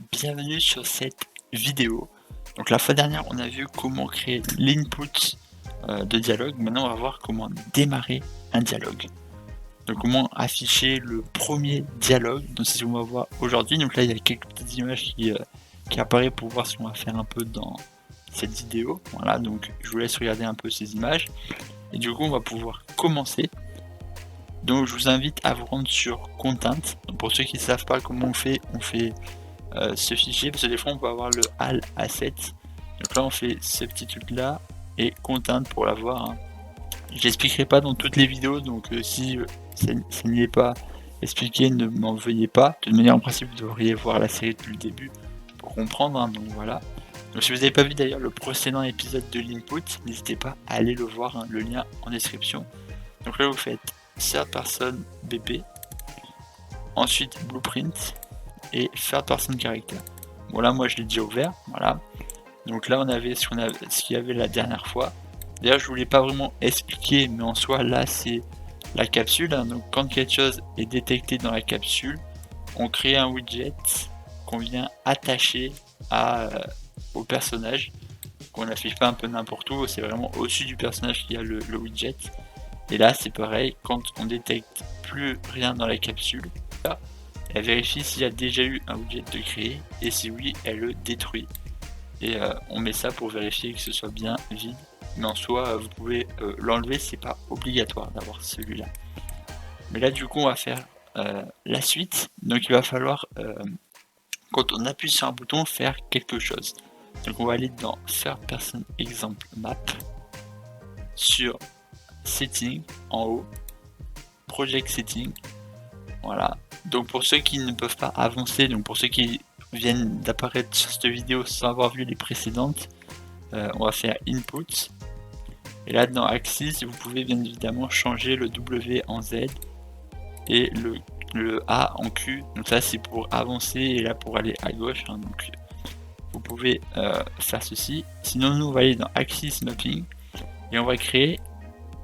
Bienvenue sur cette vidéo. Donc la fois dernière, on a vu comment créer l'input de dialogue. Maintenant, on va voir comment démarrer un dialogue. Donc comment afficher le premier dialogue. Donc c'est ce qu'on va voir aujourd'hui. Donc là, il y a quelques petites images qui apparaissent pour voir ce qu'on va faire un peu dans cette vidéo. Voilà, donc je vous laisse regarder un peu ces images. Et du coup, on va pouvoir commencer. Donc je vous invite à vous rendre sur Content. Donc, pour ceux qui ne savent pas comment on fait ce fichier, parce que des fois on peut avoir le HAL asset. Donc là on fait ce petit truc là et Content pour l'avoir. J'expliquerai pas dans toutes les vidéos, donc si ça n'y est pas expliqué, ne m'en veuillez pas. De toute manière, en principe, vous devriez voir la série depuis le début pour comprendre. Donc voilà. Donc si vous n'avez pas vu d'ailleurs le précédent épisode de l'input, n'hésitez pas à aller le voir, le lien en description. Donc là vous faites third person BP, ensuite blueprint et third person character. Voilà, moi je l'ai déjà ouvert, voilà. Donc là on avait ce qu'il y avait la dernière fois. D'ailleurs je voulais pas vraiment expliquer, mais en soi là c'est la capsule. Donc quand quelque chose est détecté dans la capsule, on crée un widget qu'on vient attacher au personnage, qu'on n'affiche pas un peu n'importe où, c'est vraiment au-dessus du personnage qu'il y a le widget. Et là c'est pareil, quand on détecte plus rien dans la capsule, là, elle vérifie s'il y a déjà eu un widget de créer, et si oui, elle le détruit. Et on met ça pour vérifier que ce soit bien vide. Mais en soi, vous pouvez l'enlever, c'est pas obligatoire d'avoir celui-là. Mais là, du coup, on va faire la suite. Donc il va falloir, quand on appuie sur un bouton, faire quelque chose. Donc on va aller dans Third Person Example Map, sur Setting, en haut, Project Setting, voilà. Donc pour ceux qui ne peuvent pas avancer, donc pour ceux qui viennent d'apparaître sur cette vidéo sans avoir vu les précédentes, on va faire Input. Et là dans Axis, vous pouvez bien évidemment changer le W en Z et le A en Q. Donc ça c'est pour avancer et là pour aller à gauche. Donc vous pouvez faire ceci. Sinon nous on va aller dans Axis Mapping et on va créer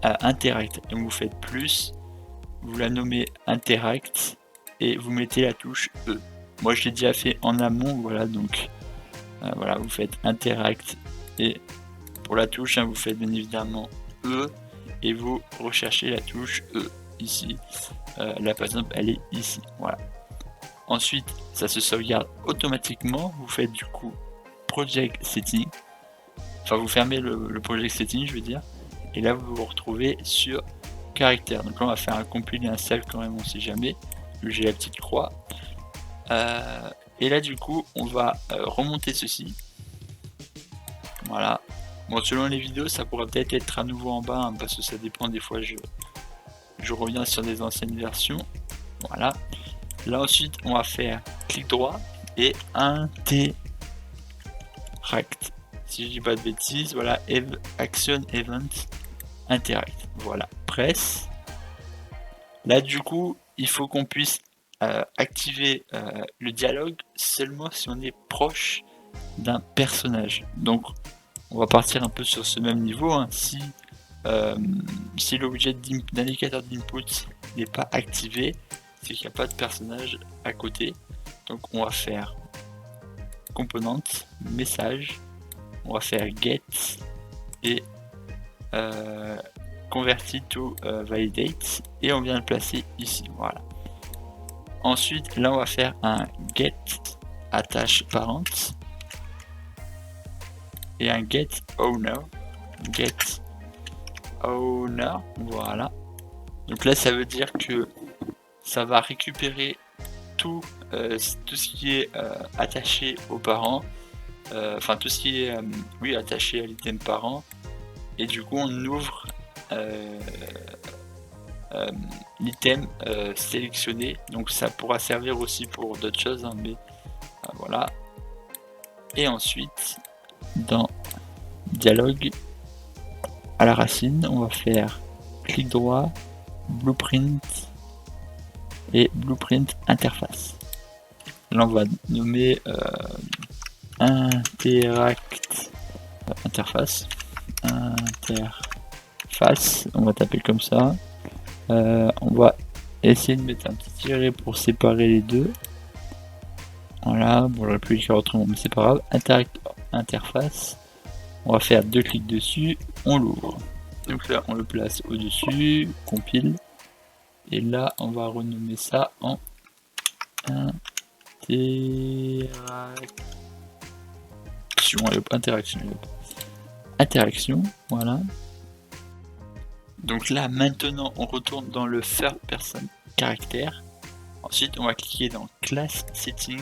Interact. Et vous faites plus, vous la nommez Interact et vous mettez la touche E. Moi je l'ai déjà fait en amont, voilà, donc voilà, vous faites Interact et pour la touche, vous faites bien évidemment E et vous recherchez la touche E ici. Là par exemple, elle est ici, voilà. Ensuite, ça se sauvegarde automatiquement. Vous faites du coup Project Setting, enfin vous fermez le Project Setting, je veux dire, et là vous vous retrouvez sur Caractère. Donc là on va faire un compile et un save quand même, on sait jamais. J'ai la petite croix. Et là du coup on va remonter ceci. Voilà. Bon, selon les vidéos ça pourrait peut-être être à nouveau en bas, parce que ça dépend, des fois je reviens sur des anciennes versions. Voilà. Là ensuite on va faire clic droit et Interact. Si je dis pas de bêtises, voilà, Action Event Interact. Voilà, presse. Là du coup il faut qu'on puisse activer le dialogue seulement si on est proche d'un personnage. Donc on va partir un peu sur ce même niveau. Si le widget d'indicateur d'input n'est pas activé, c'est qu'il n'y a pas de personnage à côté. Donc on va faire component, message, on va faire get et converti to validate et on vient le placer ici. Voilà. Ensuite, là, on va faire un get attache parent et un get owner. Get owner, voilà. Donc là, ça veut dire que ça va récupérer tout ce qui est attaché aux parents, enfin tout ce qui est attaché à l'item parent, et du coup, on ouvre l'item sélectionné. Donc ça pourra servir aussi pour d'autres choses, mais voilà. Et ensuite dans dialogue, à la racine on va faire clic droit, blueprint et blueprint interface. Là on va nommer interact interface, on va taper comme ça. On va essayer de mettre un petit tiret pour séparer les deux. Voilà, bon j'aurais pu écrire autrement mais c'est pas grave. Interface, on va faire 2 clics dessus, on l'ouvre. Donc là on le place au dessus, compile, et là on va renommer ça en interaction, voilà. Donc là maintenant on retourne dans le third person caractère. Ensuite on va cliquer dans class setting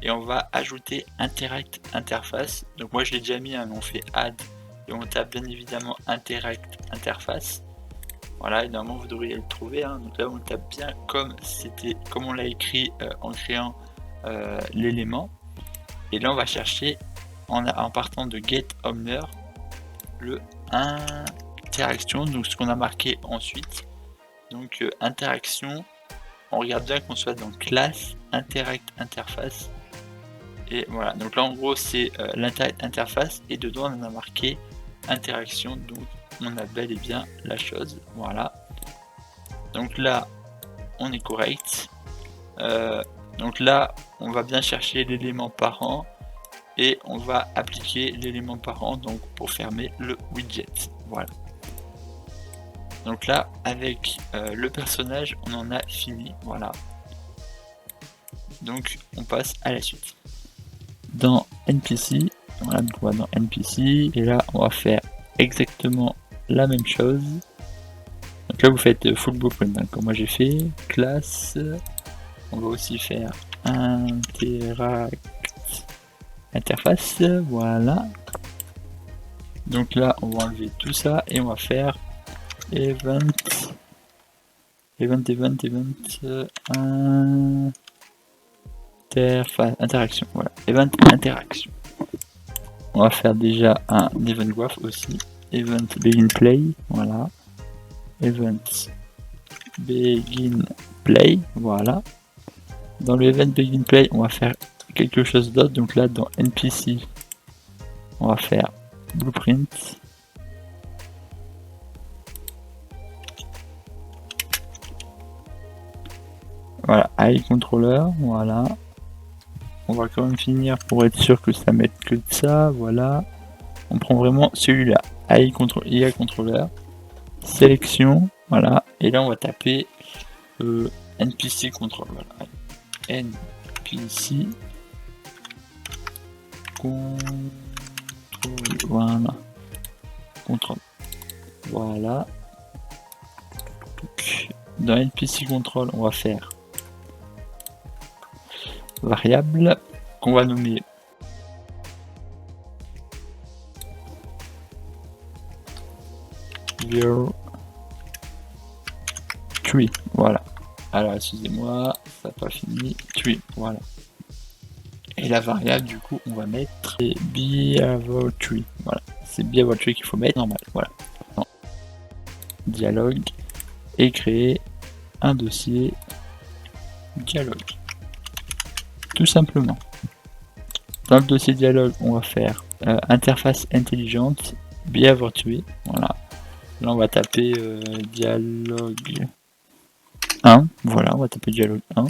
et on va ajouter interact interface. Donc moi je l'ai déjà mis, hein, mais on fait add et on tape bien évidemment interact interface. Voilà, et normalement vous devriez le trouver, hein. Donc là on tape bien comme on l'a écrit en créant l'élément. Et là on va chercher en partant de get owner le interaction, donc ce qu'on a marqué ensuite. Donc interaction, on regarde bien qu'on soit dans classe interact interface. Et voilà, donc là en gros c'est l'interact interface et dedans on a marqué interaction, donc on a bel et bien la chose. Voilà, donc là on est correct. Donc là on va bien chercher l'élément parent et on va appliquer l'élément parent donc pour fermer le widget. Voilà, donc là avec le personnage on en a fini. Voilà, donc on passe à la suite. Dans NPC, voilà, donc on va dans NPC et là on va faire exactement la même chose. Donc là vous faites full blueprint, hein, comme moi j'ai fait. Classe, on va aussi faire interact interface, voilà. Donc là on va enlever tout ça et on va faire event interface, interaction, voilà, event interaction. On va faire déjà un event graph aussi, event begin play, voilà, event begin play, voilà. Dans le event begin play on va faire quelque chose d'autre, donc là dans NPC on va faire blueprint, voilà, AI controller, voilà. On va quand même finir pour être sûr que ça mette que de ça, voilà. On prend vraiment celui-là, IA controller, sélection, voilà, et là on va taper NPC control, voilà, NPC control, voilà, control, voilà. Dans NPC control on va faire variable qu'on va nommer tree, voilà. Alors excusez-moi, ça n'a pas fini, tree, voilà. Et la variable du coup on va mettre behavior tree, voilà. C'est behavior tree qu'il faut mettre, normal, voilà. Non. Dialogue et créer un dossier dialogue. Tout simplement. Dans le dossier dialogue, on va faire interface intelligente, behavior tree, voilà. Là on va taper dialogue 1, voilà, on va taper dialogue 1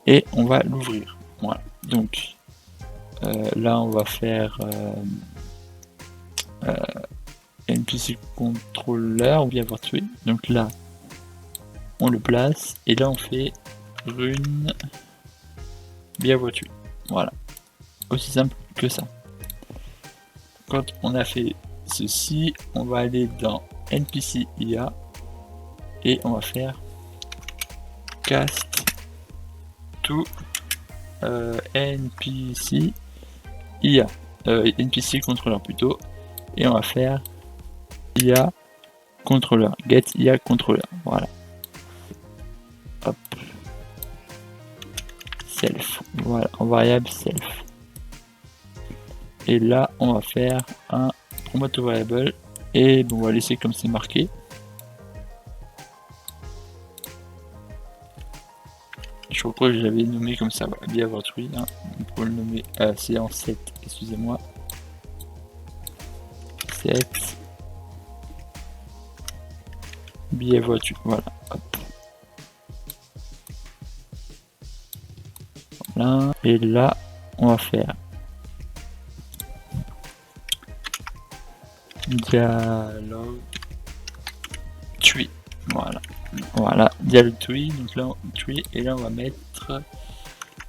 et on va l'ouvrir. Voilà, donc là on va faire NPC controller ou behavior tree. Donc là on le place et là on fait run behavior tree. Voilà, aussi simple que ça. Quand on a fait ceci, on va aller dans NPC IA et on va faire cast to NPC IA, NPC controller plutôt, et on va faire IA controller, get IA controller, voilà. Hop. Self, voilà, en variable self. Et là, on va faire un promote variable et bon, on va laisser comme c'est marqué. Je crois que j'avais nommé comme ça, voilà, behavior tree, hein. On peut le nommer, c'est en 7, excusez-moi. 7 behavior tree, voilà, hop. Là, et là, on va faire dialogue tree. Voilà. Voilà, dialogue tree. Donc là, tree, et là, on va mettre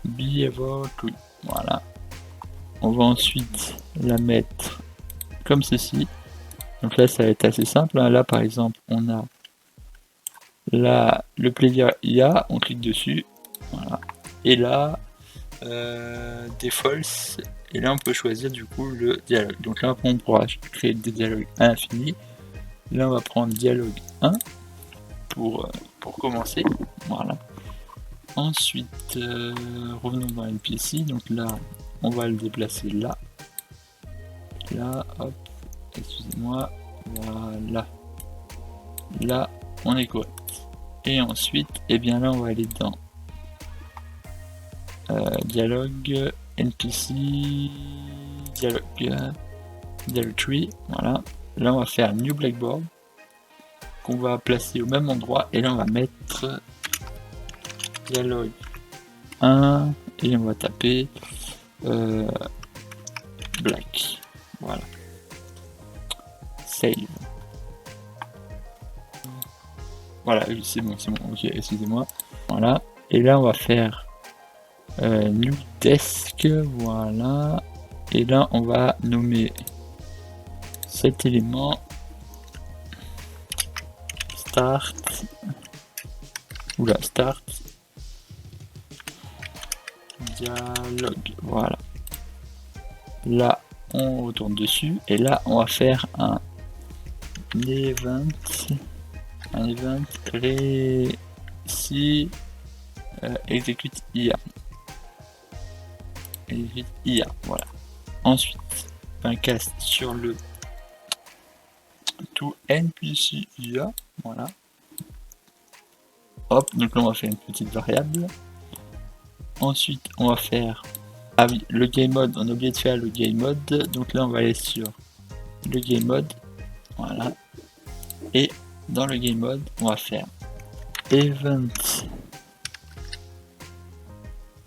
behavior tree. Voilà. On va ensuite la mettre comme ceci. Donc là, ça va être assez simple. Là, par exemple, on a là le player IA, on clique dessus. Voilà. Et là, des false. Et là, on peut choisir du coup le dialogue. Donc là, on pourra créer des dialogues à l'infini. Là, on va prendre dialogue 1 pour commencer. Voilà. Ensuite, revenons dans NPC. Donc là, on va le déplacer là. Là, hop. Excusez-moi. Voilà. Là, on est correct. Et ensuite, et bien là, on va aller dans dialogue, NPC, dialogue tree. Voilà. Là, on va faire new blackboard qu'on va placer au même endroit. Et là, on va mettre dialogue 1 et on va taper black. Voilà. Save. Voilà, oui, c'est bon, ok, excusez-moi. Voilà. Et là, on va faire new desk, voilà. Et là, on va nommer cet élément start. Oula, start dialogue. Voilà. Là, on retourne dessus. Et là, on va faire un event. Un event récit execute IA. Execute IA. Voilà. Ensuite, un cast sur le to NPC IA. Voilà. Hop, donc là on va faire une petite variable. Ensuite, on va faire... Ah oui, le game mode, on a oublié de faire le game mode. Donc là, on va aller sur le game mode. Voilà. Et dans le game mode, on va faire event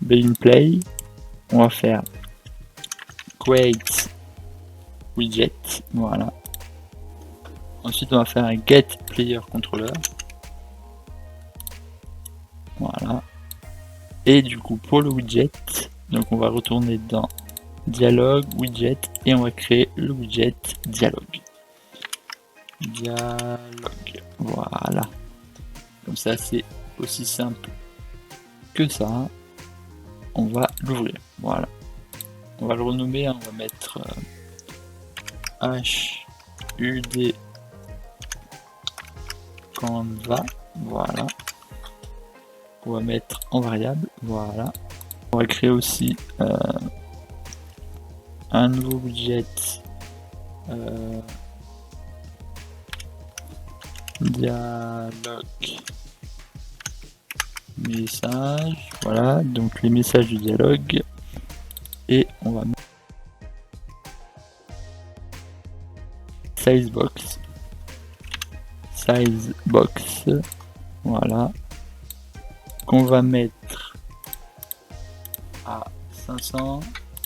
being play. On va faire create widget. Voilà. Ensuite, on va faire un get player controller. Voilà. Et du coup, pour le widget, donc on va retourner dans dialogue, widget, et on va créer le widget dialogue. Dialogue. Voilà. Comme ça, c'est aussi simple que ça. On va l'ouvrir. Voilà. On va le renommer. On va mettre HUD Canva. Voilà. On va mettre en variable. Voilà. On va créer aussi un nouveau widget dialogue message. Voilà, donc les messages du dialogue. Et on va mettre size box. Voilà. Qu'on va mettre à 500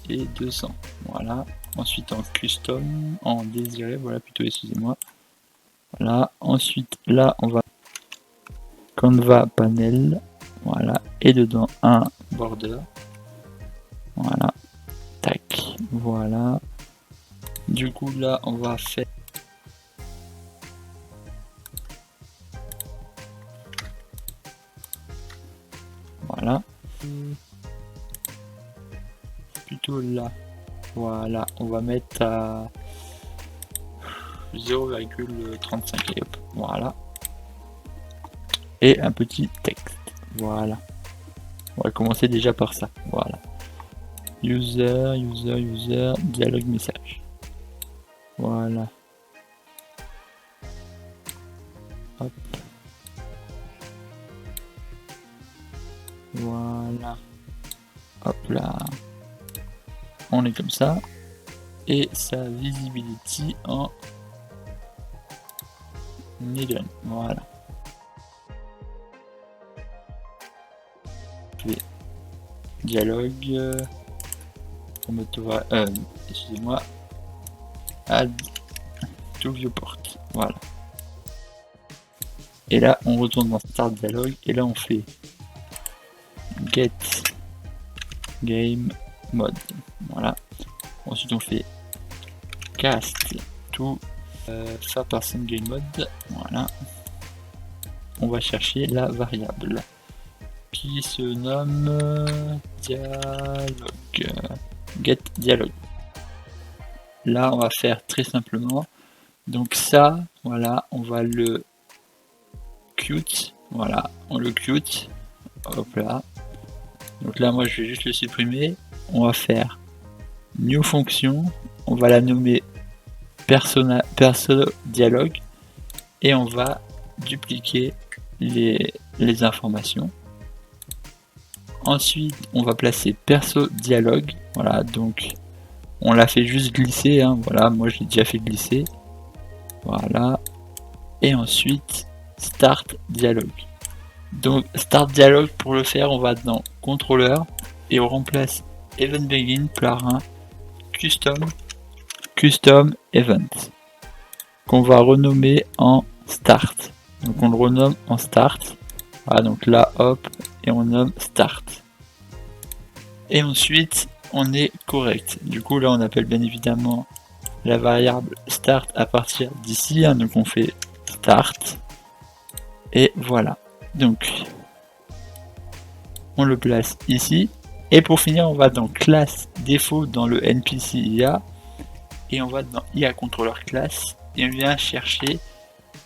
et 200. Voilà. Ensuite en custom, en désiré, voilà plutôt, excusez-moi. Voilà. Ensuite là on va Canva panel. Voilà. Et dedans un border. Voilà. Tac. Voilà. Du coup là on va faire voilà. Plutôt là. Voilà, on va mettre à 0,35 et hop, voilà. Et un petit texte, voilà. On va commencer déjà par ça, voilà. User, dialogue message. Voilà. Hop. Voilà. Hop là. On est comme ça. Et sa visibility en hidden. Voilà. Je vais dialogue. Excusez-moi. Add to viewport. Voilà. Et là, on retourne dans Start Dialogue et là, on fait Get Game Mode. Voilà. Ensuite, on fait Cast to First Person Game Mode. Voilà. On va chercher la variable qui se nomme dialogue. Get dialogue. Là, on va faire très simplement. Donc ça, voilà, on va le cute. Voilà, on le cute. Hop là. Donc là, moi, je vais juste le supprimer. On va faire new fonction. On va la nommer perso dialogue et on va dupliquer les informations. Ensuite, on va placer perso dialogue. Voilà, donc on l'a fait juste glisser. Hein, voilà, moi je l'ai déjà fait glisser. Voilà. Et ensuite, start dialogue. Donc, start dialogue, pour le faire, on va dans contrôleur et on remplace event begin par un custom event qu'on va renommer en start. Donc, on le renomme en start. Voilà, donc là, hop, et on nomme start. Et ensuite, on est correct. Du coup, là, on appelle bien évidemment la variable start à partir d'ici. Hein, donc, on fait start. Et voilà. Donc, on le place ici. Et pour finir, on va dans classe défaut dans le NPC IA. Et on va dans IA controller class. Et on vient chercher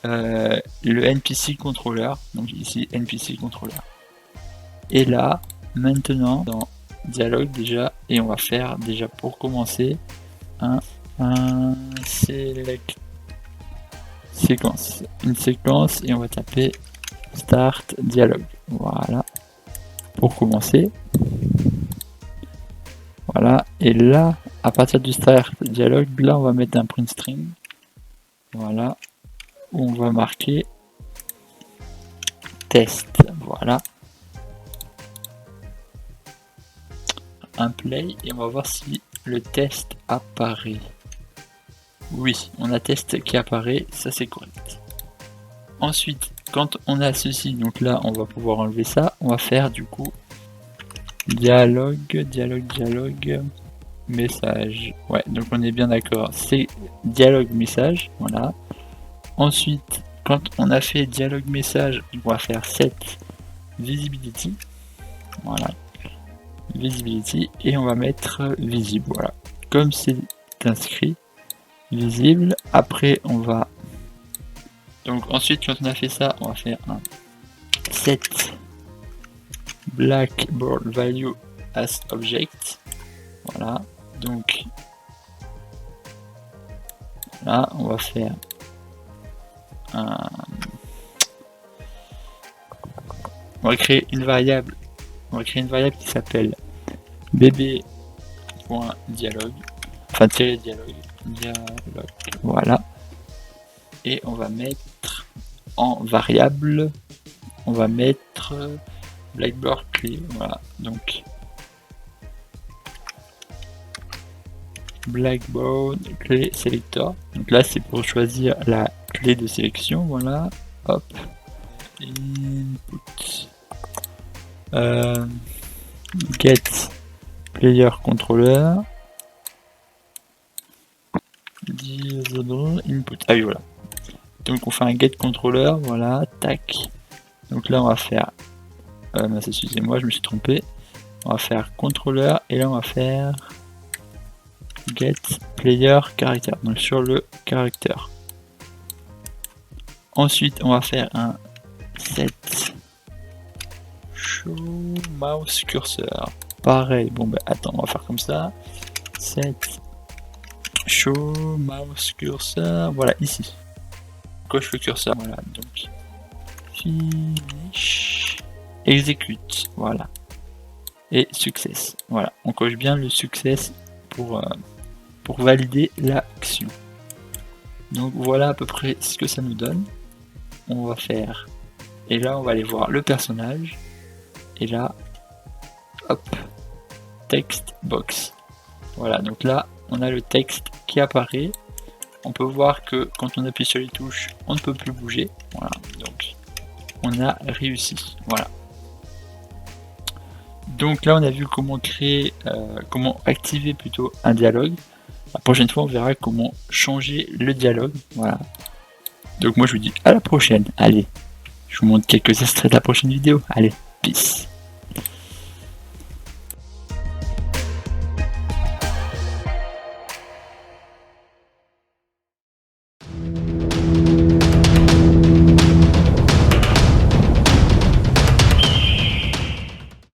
le NPC controller. Donc ici, NPC controller. Et là, maintenant, dans dialogue déjà. Et on va faire déjà pour commencer un select séquence. Une séquence et on va taper start dialogue. Voilà. Pour commencer. Voilà. Et là, à partir du start dialogue, là, on va mettre un print string. Voilà. Où on va marquer test. Voilà. Un play et on va voir si le test apparaît. Oui, on a test qui apparaît, ça c'est correct. Ensuite, quand on a ceci, donc là on va pouvoir enlever ça, on va faire du coup dialogue, message. Ouais, donc on est bien d'accord, c'est dialogue message, voilà. Ensuite, quand on a fait dialogue message, on va faire set visibility, voilà, visibility, et on va mettre visible, voilà. Comme c'est inscrit, visible, après on va donc ensuite quand on a fait ça on va faire un set blackboard value as object, voilà, donc là on va faire un on va créer une variable qui s'appelle bb.dialogue, enfin dialogue, voilà, et on va mettre en variable, on va mettre blackboard clé, voilà, donc blackboard clé selector, donc là c'est pour choisir la clé de sélection, voilà, hop, input, get player controller, disable input, ah oui voilà, donc on fait un get controller, voilà, tac, donc là on va faire excusez-moi, je me suis trompé, on va faire controller et là on va faire get player character, donc sur le caractère. Ensuite on va faire un set show mouse cursor, pareil, bon bah attends, on va faire comme ça, set show mouse cursor, voilà, ici coche le curseur, voilà, donc finish, execute, voilà, et success, voilà, on coche bien le success pour valider l'action. Donc voilà à peu près ce que ça nous donne. On va faire, et là on va aller voir le personnage, et là hop, text box. Voilà, donc là, on a le texte qui apparaît. On peut voir que quand on appuie sur les touches, on ne peut plus bouger. Voilà, donc on a réussi. Voilà. Donc là, on a vu comment créer, comment activer plutôt un dialogue. La prochaine fois, on verra comment changer le dialogue. Voilà. Donc moi, je vous dis à la prochaine. Allez, je vous montre quelques extraits de la prochaine vidéo. Allez, peace.